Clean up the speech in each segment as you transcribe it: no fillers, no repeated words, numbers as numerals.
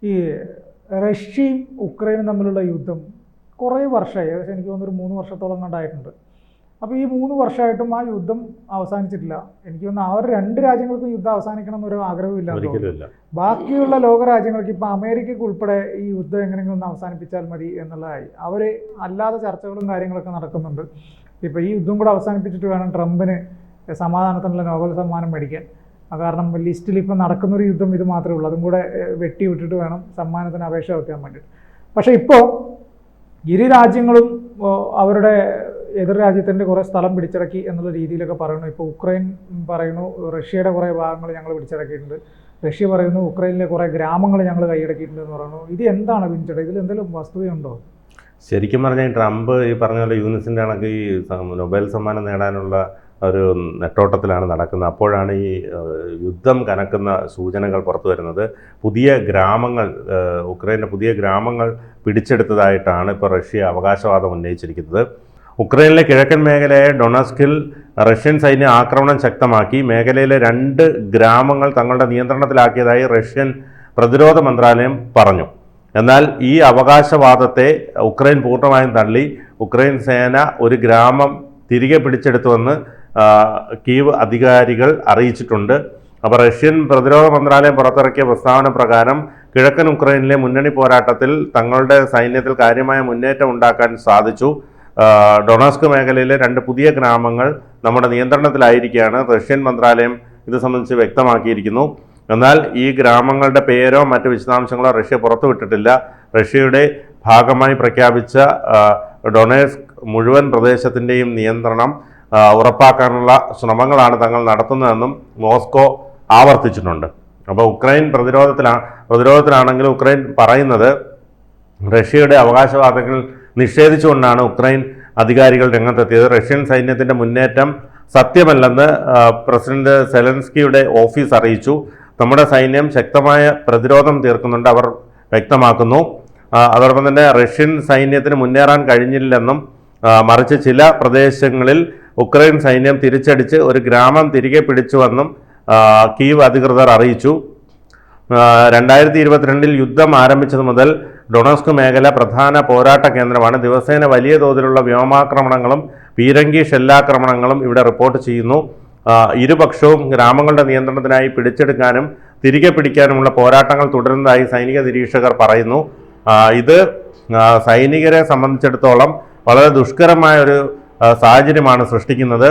ഈ റഷ്യയും ഉക്രൈനും തമ്മിലുള്ള യുദ്ധം കുറേ വർഷമായി, ഏകദേശം എനിക്ക് തോന്നുന്നു ഒരു 3 വർഷത്തോളം കണ്ടായിട്ടുണ്ട്. അപ്പോൾ ഈ 3 വർഷമായിട്ടും ആ യുദ്ധം അവസാനിച്ചിട്ടില്ല. എനിക്ക് തോന്നുന്നു അവർ 2 രാജ്യങ്ങൾക്കും യുദ്ധം അവസാനിക്കണം എന്നൊരു ആഗ്രഹമില്ല. ബാക്കിയുള്ള ലോകരാജ്യങ്ങൾക്ക് ഇപ്പോൾ അമേരിക്കയ്ക്ക് ഉൾപ്പെടെ ഈ യുദ്ധം എങ്ങനെയെങ്കിലും ഒന്ന് അവസാനിപ്പിച്ചാൽ മതി എന്നുള്ളതായി. അവർ അല്ലാതെ ചർച്ചകളും കാര്യങ്ങളൊക്കെ നടക്കുന്നുണ്ട്. ഇപ്പോൾ ഈ യുദ്ധം കൂടെ അവസാനിപ്പിച്ചിട്ട് വേണം ട്രംപിന് സമാധാനത്തിനുള്ള നോബൽ സമ്മാനം മേടിക്കാൻ. കാരണം ലിസ്റ്റിൽ ഇപ്പോൾ നടക്കുന്നൊരു യുദ്ധം ഇത് മാത്രമേ ഉള്ളൂ. അതും കൂടെ വെട്ടി വിട്ടിട്ട് വേണം സമ്മാനത്തിന് അപേക്ഷ വയ്ക്കാൻ വേണ്ടിയിട്ട്. പക്ഷേ ഇപ്പോൾ ഇരു രാജ്യങ്ങളും അവരുടെ എതിർ രാജ്യത്തിൻ്റെ കുറേ സ്ഥലം പിടിച്ചടക്കി എന്നുള്ള രീതിയിലൊക്കെ പറയുന്നു. ഇപ്പോൾ ഉക്രൈൻ പറയുന്നു റഷ്യയുടെ കുറേ ഭാഗങ്ങൾ ഞങ്ങൾ പിടിച്ചടക്കിയിട്ടുണ്ട്, റഷ്യ പറയുന്നു ഉക്രൈനിലെ കുറേ ഗ്രാമങ്ങൾ ഞങ്ങൾ കൈയടക്കിയിട്ടുണ്ട് എന്ന് പറയുന്നു. ഇത് എന്താണ് പിഞ്ചട? ഇതിൽ എന്തെങ്കിലും വസ്തുതയുണ്ടോ? ശരിക്കും പറഞ്ഞാൽ ട്രംപ് ഈ പറഞ്ഞ പോലെ യൂനിസിൻ്റെ കണക്ക് ഈ നൊബേൽ സമ്മാനം നേടാനുള്ള ഒരു നെട്ടോട്ടത്തിലാണ് നടക്കുന്നത്. അപ്പോഴാണ് ഈ യുദ്ധം കനക്കുന്ന സൂചനകൾ പുറത്തു വരുന്നത്. പുതിയ ഗ്രാമങ്ങൾ, ഉക്രൈൻ്റെ പുതിയ ഗ്രാമങ്ങൾ പിടിച്ചെടുത്തതായിട്ടാണ് ഇപ്പോൾ റഷ്യ അവകാശവാദം ഉന്നയിച്ചിരിക്കുന്നത്. ഉക്രൈനിലെ കിഴക്കൻ മേഖലയായ ഡൊണസ്കിൽ റഷ്യൻ സൈന്യം ആക്രമണം ശക്തമാക്കി മേഖലയിലെ 2 ഗ്രാമങ്ങൾ തങ്ങളുടെ നിയന്ത്രണത്തിലാക്കിയതായി റഷ്യൻ പ്രതിരോധ മന്ത്രാലയം പറഞ്ഞു. എന്നാൽ ഈ അവകാശവാദത്തെ ഉക്രൈൻ പൂർണ്ണമായും തള്ളി. ഉക്രൈൻ സേന ഒരു ഗ്രാമം തിരികെ പിടിച്ചെടുത്തുവെന്ന് കീവ് അധികാരികൾ അറിയിച്ചിട്ടുണ്ട്. അപ്പോൾ റഷ്യൻ പ്രതിരോധ മന്ത്രാലയം പുറത്തിറക്കിയ പ്രസ്താവന പ്രകാരം കിഴക്കൻ ഉക്രൈനിലെ മുന്നണി പോരാട്ടത്തിൽ തങ്ങളുടെ സൈന്യത്തിൽ കാര്യമായ മുന്നേറ്റം ഉണ്ടാക്കാൻ സാധിച്ചു. ഡൊണസ്ക് മേഖലയിലെ 2 പുതിയ ഗ്രാമങ്ങൾ നമ്മുടെ നിയന്ത്രണത്തിലായിരിക്കുകയാണ് റഷ്യൻ മന്ത്രാലയം ഇത് സംബന്ധിച്ച് വ്യക്തമാക്കിയിരിക്കുന്നു. എന്നാൽ ഈ ഗ്രാമങ്ങളുടെ പേരോ മറ്റ് വിശദാംശങ്ങളോ റഷ്യ പുറത്തുവിട്ടിട്ടില്ല. റഷ്യയുടെ ഭാഗമായി പ്രഖ്യാപിച്ച ഡൊണേസ്ക് മുഴുവൻ പ്രദേശത്തിൻ്റെയും നിയന്ത്രണം ഉറപ്പാക്കാനുള്ള ശ്രമങ്ങളാണ് തങ്ങൾ നടത്തുന്നതെന്നും മോസ്കോ ആവർത്തിച്ചിട്ടുണ്ട്. അപ്പോൾ ഉക്രൈൻ പ്രതിരോധത്തിലാണെങ്കിലും ഉക്രൈൻ പറയുന്നത് റഷ്യയുടെ അവകാശവാദങ്ങൾ നിഷേധിച്ചുകൊണ്ടാണ് ഉക്രൈൻ അധികാരികൾ രംഗത്തെത്തിയത്. റഷ്യൻ സൈന്യത്തിൻ്റെ മുന്നേറ്റം സത്യമല്ലെന്ന് പ്രസിഡന്റ് സെലൻസ്കിയുടെ ഓഫീസ് അറിയിച്ചു. നമ്മുടെ സൈന്യം ശക്തമായ പ്രതിരോധം തീർക്കുന്നുണ്ട് അവർ വ്യക്തമാക്കുന്നു. അതോടൊപ്പം തന്നെ റഷ്യൻ സൈന്യത്തിന് മുന്നേറാൻ കഴിഞ്ഞില്ലെന്നും മറിച്ച് ചില പ്രദേശങ്ങളിൽ ഉക്രൈൻ സൈന്യം തിരിച്ചടിച്ച് ഒരു ഗ്രാമം തിരികെ പിടിച്ചുവെന്നും കീവ് അധികൃതർ അറിയിച്ചു. 2022 യുദ്ധം ആരംഭിച്ചത് മുതൽ ഡൊണസ്ക് മേഖല പ്രധാന പോരാട്ട കേന്ദ്രമാണ്. ദിവസേന വലിയ തോതിലുള്ള വ്യോമാക്രമണങ്ങളും പീരങ്കി ഷെല്ലാക്രമണങ്ങളും ഇവിടെ റിപ്പോർട്ട് ചെയ്യുന്നു. ഇരുപക്ഷവും ഗ്രാമങ്ങളുടെ നിയന്ത്രണത്തിനായി പിടിച്ചെടുക്കാനും തിരികെ പിടിക്കാനുമുള്ള പോരാട്ടങ്ങൾ തുടരുന്നതായി സൈനിക നിരീക്ഷകർ പറയുന്നു. ഇത് സൈനികരെ സംബന്ധിച്ചിടത്തോളം വളരെ ദുഷ്കരമായ ഒരു സാഹചര്യമാണ് സൃഷ്ടിക്കുന്നത്.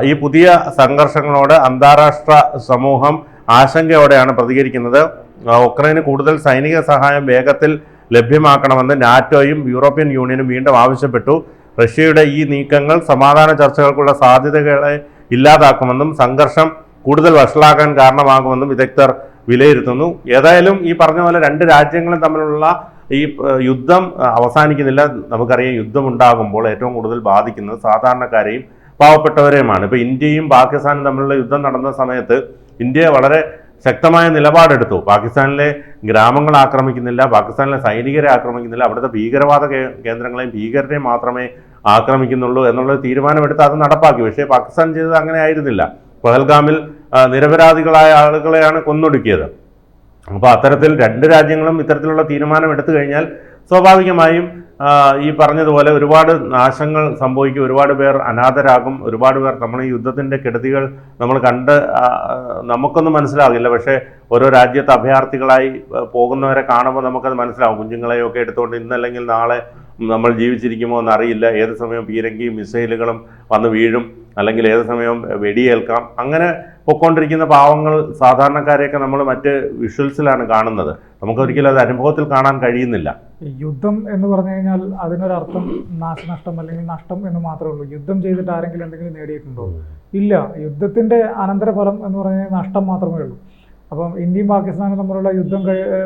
ഈ പുതിയ സംഘർഷങ്ങളോട് അന്താരാഷ്ട്ര സമൂഹം ആശങ്കയോടെയാണ് പ്രതികരിക്കുന്നത്. ഉക്രൈന് കൂടുതൽ സൈനിക സഹായം വേഗത്തിൽ ലഭ്യമാക്കണമെന്ന് നാറ്റോയും യൂറോപ്യൻ യൂണിയനും വീണ്ടും ആവശ്യപ്പെട്ടു. റഷ്യയുടെ ഈ നീക്കങ്ങൾ സമാധാന ചർച്ചകൾക്കുള്ള സാധ്യതകളെ ഇല്ലാതാക്കുമെന്നും സംഘർഷം കൂടുതൽ വഷളാക്കാൻ കാരണമാകുമെന്നും വിദഗ്ധർ വിലയിരുത്തുന്നു. ഏതായാലും ഈ പറഞ്ഞ പോലെ 2 രാജ്യങ്ങളും തമ്മിലുള്ള ഈ യുദ്ധം അവസാനിക്കുന്നില്ല. നമുക്കറിയാം യുദ്ധം ഉണ്ടാകുമ്പോൾ ഏറ്റവും കൂടുതൽ ബാധിക്കുന്നത് സാധാരണക്കാരെയും പാവപ്പെട്ടവരെയുമാണ്. ഇപ്പോൾ ഇന്ത്യയും പാകിസ്ഥാനും തമ്മിലുള്ള യുദ്ധം നടന്ന സമയത്ത് ഇന്ത്യ വളരെ ശക്തമായ നിലപാടെടുത്തു. പാകിസ്ഥാനിലെ ഗ്രാമങ്ങൾ ആക്രമിക്കുന്നില്ല, പാകിസ്ഥാനിലെ സൈനികരെ ആക്രമിക്കുന്നില്ല, അവിടുത്തെ ഭീകരവാദ കേന്ദ്രങ്ങളെയും ഭീകരരെയും മാത്രമേ ആക്രമിക്കുന്നുള്ളൂ എന്നുള്ള തീരുമാനമെടുത്ത് അത് നടപ്പാക്കി. പക്ഷേ പാകിസ്ഥാൻ ചെയ്തത് അങ്ങനെ ആയിരുന്നില്ല. പഹൽഗാമിൽ നിരപരാധികളായ ആളുകളെയാണ് കൊന്നൊടുക്കിയത്. അപ്പോൾ അത്തരത്തിൽ 2 രാജ്യങ്ങളും ഇത്തരത്തിലുള്ള തീരുമാനം എടുത്തു കഴിഞ്ഞാൽ സ്വാഭാവികമായും ഈ പറഞ്ഞതുപോലെ ഒരുപാട് നാശങ്ങൾ സംഭവിക്കും, ഒരുപാട് പേർ അനാഥരാകും, ഒരുപാട് പേർ നമ്മൾ ഈ യുദ്ധത്തിൻ്റെ കെടുതികൾ നമ്മൾ കണ്ട് നമുക്കൊന്നും മനസ്സിലാകില്ല. പക്ഷേ ഓരോ രാജ്യത്ത് അഭയാർത്ഥികളായി പോകുന്നവരെ കാണുമ്പോൾ നമുക്കത് മനസ്സിലാവും. കുഞ്ഞുങ്ങളെയൊക്കെ എടുത്തുകൊണ്ട് ഇന്നല്ലെങ്കിൽ നാളെ നമ്മൾ ജീവിച്ചിരിക്കുമോ എന്നറിയില്ല. ഏത് സമയം പീരങ്കിയും മിസൈലുകളും വന്ന് വീഴും, അല്ലെങ്കിൽ ഏത് സമയം വെടിയേൽക്കാം. അങ്ങനെ പൊയ്ക്കൊണ്ടിരിക്കുന്ന പാവങ്ങൾ സാധാരണക്കാരെയൊക്കെ നമ്മൾ മറ്റ് വിഷ്വൽസിലാണ് കാണുന്നത്. നമുക്കൊരിക്കലും അത് അനുഭവത്തിൽ കാണാൻ കഴിയുന്നില്ല. യുദ്ധം എന്ന് പറഞ്ഞു കഴിഞ്ഞാൽ അതിനൊരർത്ഥം നാശനഷ്ടം അല്ലെങ്കിൽ നഷ്ടം എന്ന് മാത്രമേ ഉള്ളൂ. യുദ്ധം ചെയ്തിട്ട് ആരെങ്കിലും എന്തെങ്കിലും നേടിയിട്ടുണ്ടോ? ഇല്ല. യുദ്ധത്തിൻ്റെ അനന്തരഫലം എന്ന് പറഞ്ഞാൽ നഷ്ടം മാത്രമേ ഉള്ളൂ. അപ്പം ഇന്ത്യയും പാകിസ്ഥാനും തമ്മിലുള്ള യുദ്ധം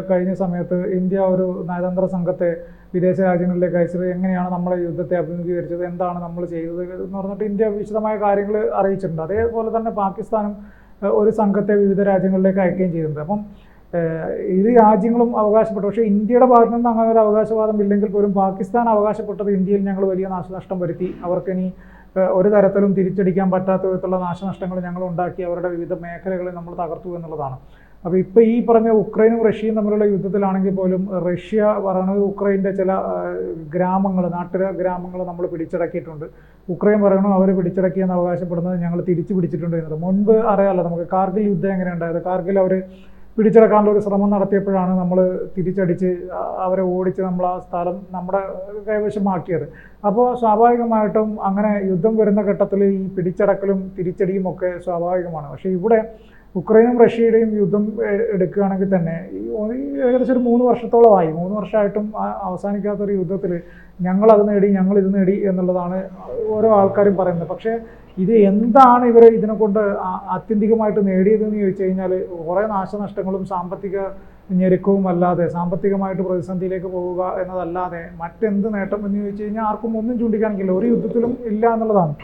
കഴിഞ്ഞ സമയത്ത് ഇന്ത്യ ഒരു നയതന്ത്ര സംഘത്തെ വിദേശ രാജ്യങ്ങളിലേക്ക് അയച്ചത്, എങ്ങനെയാണ് നമ്മളെ യുദ്ധത്തെ അഭിമുഖീകരിച്ചത്, എന്താണ് നമ്മൾ ചെയ്തത് എന്ന് പറഞ്ഞിട്ട് ഇന്ത്യ വിശദമായ കാര്യങ്ങൾ അറിയിച്ചിട്ടുണ്ട്. അതേപോലെ തന്നെ പാകിസ്ഥാനും ഒരു സംഘത്തെ വിവിധ രാജ്യങ്ങളിലേക്ക് അയക്കുകയും ചെയ്തിട്ടുണ്ട്. അപ്പം ഇരു രാജ്യങ്ങളും അവകാശപ്പെട്ടു. പക്ഷേ ഇന്ത്യയുടെ ഭാഗത്തു നിന്ന് അങ്ങനെ ഒരു അവകാശവാദം ഇല്ലെങ്കിൽ പോലും പാകിസ്ഥാൻ അവകാശപ്പെട്ടത് ഇന്ത്യയിൽ ഞങ്ങൾ വലിയ നാശനഷ്ടം വരുത്തി, അവർക്കിനി ഒരു തരത്തിലും തിരിച്ചടിക്കാൻ പറ്റാത്ത വിധത്തിലുള്ള നാശനഷ്ടങ്ങൾ ഞങ്ങൾ ഉണ്ടാക്കി, അവരുടെ വിവിധ മേഖലകളെ നമ്മൾ തകർത്തു എന്നുള്ളതാണ്. അപ്പോൾ ഇപ്പോൾ ഈ പറഞ്ഞ ഉക്രൈനും റഷ്യയും തമ്മിലുള്ള യുദ്ധത്തിലാണെങ്കിൽ പോലും റഷ്യ പറയുന്നത് ഉക്രൈൻ്റെ ചില ഗ്രാമങ്ങൾ, നാട്ടിലെ ഗ്രാമങ്ങൾ നമ്മൾ പിടിച്ചടക്കിയിട്ടുണ്ട്. ഉക്രൈൻ പറയണു അവർ പിടിച്ചടക്കിയെന്ന് അവകാശപ്പെടുന്നത് ഞങ്ങൾ തിരിച്ചു പിടിച്ചിട്ടുണ്ട് എന്നത്. മുൻപ് അറിയാമല്ലോ നമുക്ക് കാർഗിൽ യുദ്ധം എങ്ങനെ ഉണ്ടായത്. കാർഗിൽ അവർ പിടിച്ചെടുക്കാനുള്ള ഒരു ശ്രമം നടത്തിയപ്പോഴാണ് നമ്മൾ തിരിച്ചടിച്ച് അവരെ ഓടിച്ച് നമ്മൾ ആ സ്ഥലം നമ്മുടെ കൈവശമാക്കിയത്. അപ്പോൾ സ്വാഭാവികമായിട്ടും അങ്ങനെ യുദ്ധം വരുന്ന ഘട്ടത്തിൽ ഈ പിടിച്ചടക്കലും തിരിച്ചടിയും ഒക്കെ സ്വാഭാവികമാണ്. പക്ഷേ ഇവിടെ ഉക്രൈനും റഷ്യയുടെയും യുദ്ധം എടുക്കുകയാണെങ്കിൽ തന്നെ ഏകദേശം ഒരു 3 വർഷത്തോളമായി. 3 വർഷമായിട്ടും അവസാനിക്കാത്തൊരു യുദ്ധത്തിൽ ഞങ്ങളത് നേടി, ഞങ്ങളിത് നേടി എന്നുള്ളതാണ് ഓരോ ആൾക്കാരും പറയുന്നത്. പക്ഷേ ഇത് എന്താണ് ഇവർ ഇതിനെ കൊണ്ട് ആത്യന്തികമായിട്ട് നേടിയതെന്ന് ചോദിച്ചു കഴിഞ്ഞാൽ കുറേ നാശനഷ്ടങ്ങളും സാമ്പത്തിക ഞെരുക്കവും അല്ലാതെ, സാമ്പത്തികമായിട്ട് പ്രതിസന്ധിയിലേക്ക് പോവുക എന്നതല്ലാതെ മറ്റെന്ത് നേട്ടം എന്ന് ചോദിച്ചു കഴിഞ്ഞാൽ ആർക്കും ഒന്നും ചൂണ്ടിക്കാണിക്കില്ല, ഒരു യുദ്ധത്തിലും ഇല്ല എന്നുള്ളതാണ്.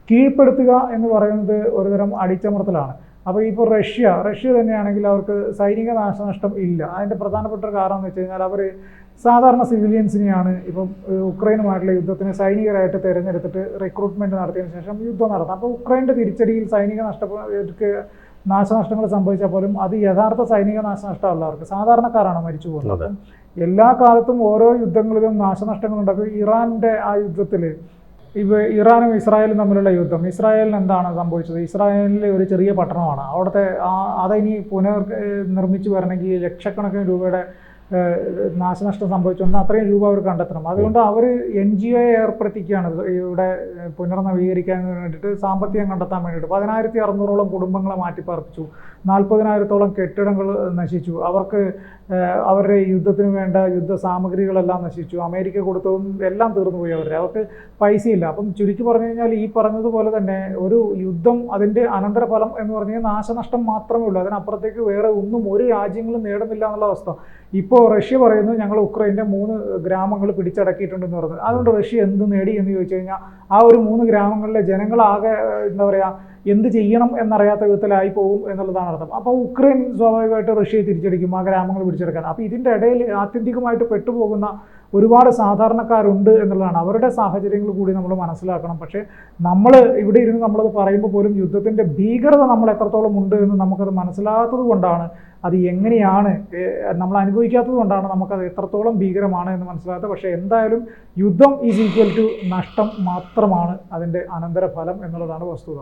കീഴ്പ്പെടുത്തുക എന്ന് പറയുന്നത് ഒരുതരം അടിച്ചമർത്തലാണ്. അപ്പോൾ ഇപ്പോൾ റഷ്യ തന്നെയാണെങ്കിൽ അവർക്ക് സൈനിക നാശനഷ്ടം ഇല്ല. അതിൻ്റെ പ്രധാനപ്പെട്ട ഒരു കാരണം എന്ന് വെച്ച് കഴിഞ്ഞാൽ അവർ സാധാരണ സിവിലിയൻസിനെയാണ് ഇപ്പം ഉക്രൈനുമായിട്ടുള്ള യുദ്ധത്തിന് സൈനികരായിട്ട് തിരഞ്ഞെടുത്തിട്ട് റിക്രൂട്ട്മെൻറ്റ് നടത്തിയതിന് ശേഷം യുദ്ധം നടത്താം. അപ്പോൾ ഉക്രൈൻ്റെ തിരിച്ചടിയിൽ സൈനിക നാശനഷ്ടങ്ങൾ സംഭവിച്ചാൽ പോലും അത് യഥാർത്ഥ സൈനിക നാശനഷ്ടമല്ല, അവർക്ക് സാധാരണക്കാരാണ് മരിച്ചു പോകുന്നത്. അപ്പം എല്ലാ കാലത്തും ഓരോ യുദ്ധങ്ങളിലും നാശനഷ്ടങ്ങൾ ഉണ്ടാക്കും. ഇറാൻ്റെ ആ യുദ്ധത്തിൽ ഇറാനും ഇസ്രായേലും തമ്മിലുള്ള യുദ്ധം, ഇസ്രായേലിന് എന്താണ് സംഭവിച്ചത്? ഇസ്രായേലിലെ ഒരു ചെറിയ പട്ടണമാണ്. അവിടുത്തെ അതിനി നിർമ്മിച്ചു വരണമെങ്കിൽ ലക്ഷക്കണക്കിന് രൂപയുടെ നാശനഷ്ടം സംഭവിച്ചുകൊണ്ട് അത്രയും രൂപ അവർ കണ്ടെത്തണം. അതുകൊണ്ട് അവർ NGO ഏർപ്പെടുത്തിക്കുകയാണ് ഇവിടെ പുനർനവീകരിക്കാൻ വേണ്ടിയിട്ട്, സാമ്പത്തികം കണ്ടെത്താൻ വേണ്ടിയിട്ട്. 10,600ഓളം കുടുംബങ്ങളെ മാറ്റിപ്പാർപ്പിച്ചു, 40,000ഓളം കെട്ടിടങ്ങൾ നശിച്ചു, അവർക്ക് അവരുടെ യുദ്ധത്തിന് വേണ്ട യുദ്ധ സാമഗ്രികളെല്ലാം നശിച്ചു, അമേരിക്ക കൊടുത്തതും എല്ലാം തീർന്നുപോയി അവർക്ക് പൈസയില്ല. അപ്പം ചുരുക്കി പറഞ്ഞു കഴിഞ്ഞാൽ ഈ പറഞ്ഞതുപോലെ തന്നെ ഒരു യുദ്ധം അതിൻ്റെ അനന്തരഫലം എന്ന് പറഞ്ഞാൽ നാശനഷ്ടം മാത്രമേ ഉള്ളൂ, അതിനപ്പുറത്തേക്ക് വേറെ ഒന്നും ഒരു രാജ്യങ്ങളും നേടുന്നില്ല എന്നുള്ള അവസ്ഥ. ഇപ്പോൾ റഷ്യ പറയുന്നു ഞങ്ങൾ ഉക്രൈൻ്റെ 3 ഗ്രാമങ്ങൾ പിടിച്ചടക്കിയിട്ടുണ്ടെന്ന് പറയുന്നത്. അതുകൊണ്ട് റഷ്യ എന്ത് നേടി എന്ന് ചോദിച്ചു കഴിഞ്ഞാൽ ആ ഒരു 3 ഗ്രാമങ്ങളിലെ ജനങ്ങളാകെ എന്താ പറയുക, എന്ത് ചെയ്യണം എന്നറിയാത്ത വിധത്തിലായി പോകും എന്നുള്ളതാണ് അർത്ഥം. അപ്പോൾ ഉക്രൈൻ സ്വാഭാവികമായിട്ട് റഷ്യയെ തിരിച്ചടിക്കും, ആ ഗ്രാമങ്ങൾ പിടിച്ചെടുക്കാൻ. അപ്പോൾ ഇതിൻ്റെ ഇടയിൽ ആത്യന്തികമായിട്ട് പെട്ടുപോകുന്ന ഒരുപാട് സാധാരണക്കാരുണ്ട് എന്നുള്ളതാണ്. അവരുടെ സാഹചര്യങ്ങൾ കൂടി നമ്മൾ മനസ്സിലാക്കണം. പക്ഷേ നമ്മൾ ഇവിടെ ഇരുന്ന് നമ്മളത് പറയുമ്പോൾ പോലും യുദ്ധത്തിൻ്റെ ഭീകരത നമ്മൾ എത്രത്തോളം ഉണ്ട് എന്ന് നമുക്കത് മനസ്സിലാകാത്തത് കൊണ്ടാണ്, അത് എങ്ങനെയാണ് നമ്മൾ അനുഭവിക്കാത്തത് കൊണ്ടാണ് നമുക്കത് എത്രത്തോളം ഭീകരമാണ് എന്ന് മനസ്സിലാകാത്തത്. പക്ഷേ എന്തായാലും യുദ്ധം ഈസ് ഈക്വൽ ടു നഷ്ടം മാത്രമാണ് അതിൻ്റെ അനന്തരഫലം എന്നുള്ളതാണ് വസ്തുത.